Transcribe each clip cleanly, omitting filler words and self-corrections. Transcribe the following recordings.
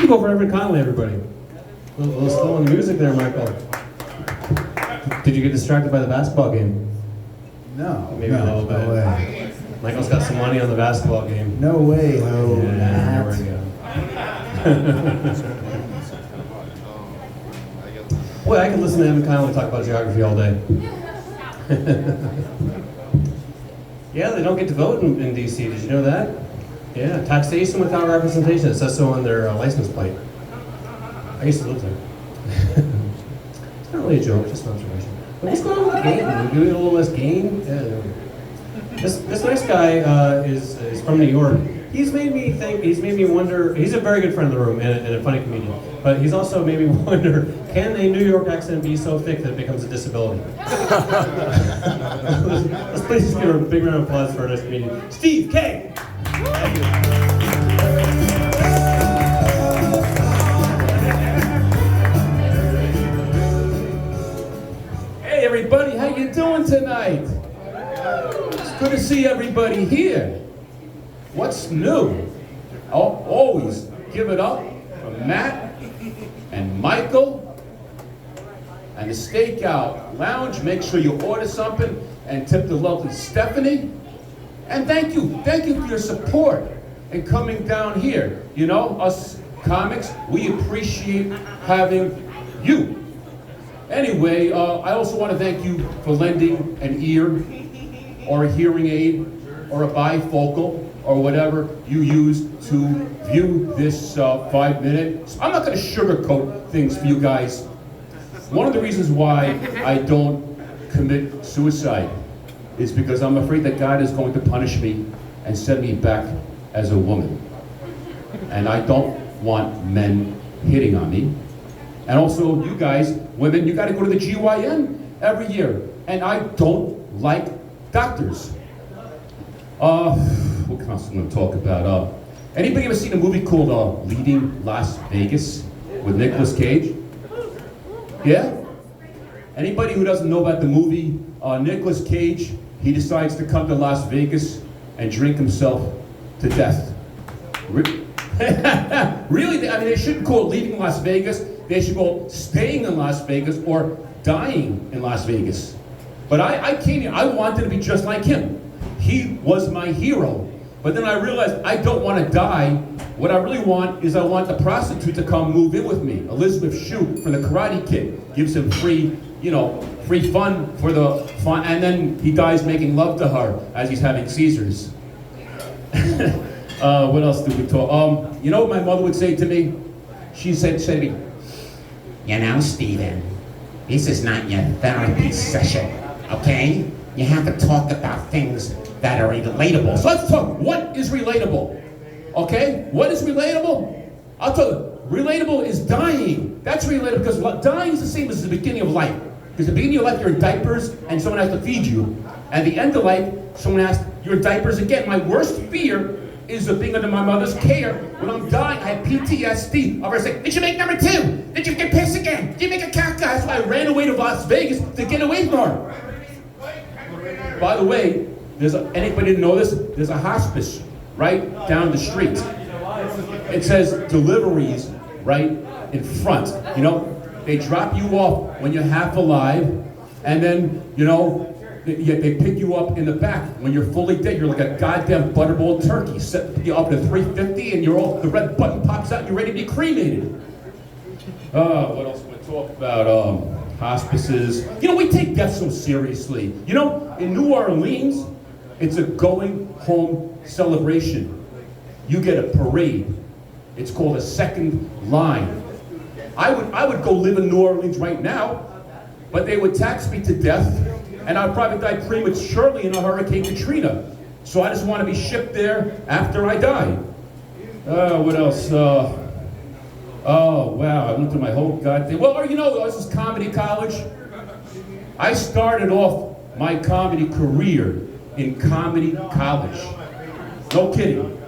You go for Evan Conley, everybody. A little slow on the music there, Michael. Did you get distracted by the basketball game? No, Maybe a little bit. No way. Michael's got some money on the basketball game. No way, ho. Yeah, there we go. Boy, I could listen to Evan Conley talk about geography all day. Yeah, they don't get to vote in D.C. Did you know that? Yeah, taxation without representation. It says so on their license plate. I used to live there. It's not really a joke, just an observation. What's going on with the game? We do a little less game? Yeah. This next guy is from New York. He's made me wonder, he's a very good friend of the room and a funny comedian, but he's also made me wonder, can a New York accent be so thick that it becomes a disability? Let's please give a big round of applause for our next comedian, Steve K. Thank you. Hey everybody, how you doing tonight? It's good to see everybody here. What's new? I'll always give it up for Matt and Michael and the Stakeout Lounge. Make sure you order something and tip the lovely Stephanie. And thank you for your support and coming down here. You know, us comics, we appreciate having you. Anyway, I also want to thank you for lending an ear or a hearing aid or a bifocal or whatever you use to view this 5 minute. I'm not going to sugarcoat things for you guys. One of the reasons why I don't commit suicide is because I'm afraid that God is going to punish me and send me back as a woman. And I don't want men hitting on me. And also, you guys, women, you got to go to the GYN every year. And I don't like doctors. What else am I going to talk about? Anybody ever seen a movie called Leaving Las Vegas with Nicolas Cage? Yeah? Anybody who doesn't know about the movie, Nicolas Cage, he decides to come to Las Vegas and drink himself to death. Really? I mean, they shouldn't call it Leaving Las Vegas. They should call it Staying in Las Vegas or Dying in Las Vegas. But I came here, I wanted to be just like him. He was my hero. But then I realized I don't want to die. What I really want is I want the prostitute to come move in with me. Elizabeth Shue from the Karate Kid gives him free, free fun for the fun, and then he dies making love to her as he's having seizures. What else did we talk? You know what my mother would say to me? She said to me, "You know, Steven, this is not your therapy session, okay? You have to talk about things that are relatable." So let's talk. What is relatable? Okay? What is relatable? I'll tell you. Relatable is dying. That's relatable because dying is the same as the beginning of life. Because at the beginning of life, you're in diapers and someone has to feed you. At the end of life, someone has you're in diapers again. My worst fear is of being under my mother's care. When I'm dying, I have PTSD. I'll say, "Did you make number 2? Did you get pissed again? Did you make a caca?" That's why I ran away to Las Vegas to get away from her. By the way, anybody didn't know this? There's a hospice right down the street. It says deliveries right in front. They drop you off when you're half alive, and then, they pick you up in the back when you're fully dead. You're like a goddamn butterball turkey. Set you up to 350, and the red button pops out, and you're ready to be cremated. What else we talk about? Hospices. We take death so seriously. In New Orleans, it's a going home celebration. You get a parade. It's called a second line. I would go live in New Orleans right now, but they would tax me to death, and I'd probably die prematurely in a Hurricane Katrina. So I just want to be shipped there after I die. What else? Oh, wow, I went through my whole goddamn... Well, this is comedy college. I started off my comedy career in comedy college. No kidding.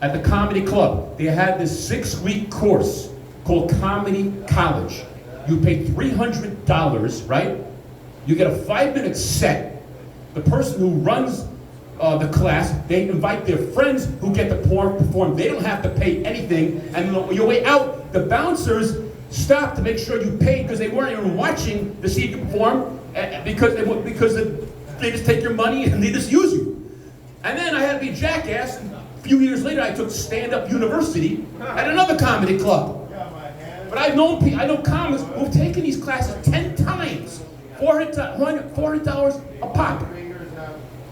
At the comedy club, they had this 6-week course called Comedy College. You pay $300, right? You get a 5-minute set. The person who runs the class, they invite their friends who get to perform. They don't have to pay anything. And on your way out, the bouncers stop to make sure you paid because they weren't even watching to see you perform because they just take your money and they just use you. And then I had to be a jackass. A few years later, I took stand-up university at another comedy club. But I know comics who've taken these classes 10 times, $400 a pop.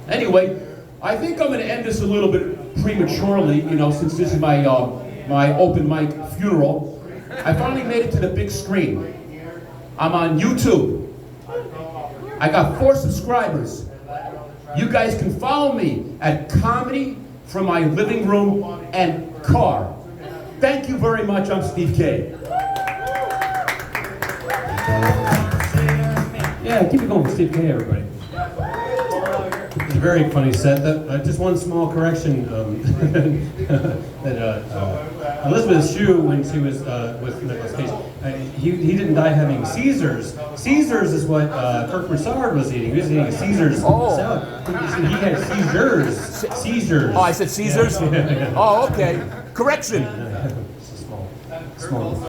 Anyway, I think I'm going to end this a little bit prematurely, since this is my open mic funeral. I finally made it to the big screen. I'm on YouTube. I got 4 subscribers. You guys can follow me at Comedy from My Living Room and Car. Thank you very much. I'm Steve K. Yeah, keep it going, Steve K, everybody. It's a very funny set. Just one small correction. That Elizabeth Shue, when she was with Nicolas Cage, he didn't die having Caesars. Caesars is what Kirk Broussard was eating. He was eating a Caesars salad. He had Caesars. Caesars. Oh, I said Caesars? Yeah. Oh, okay. Correction. It's a small.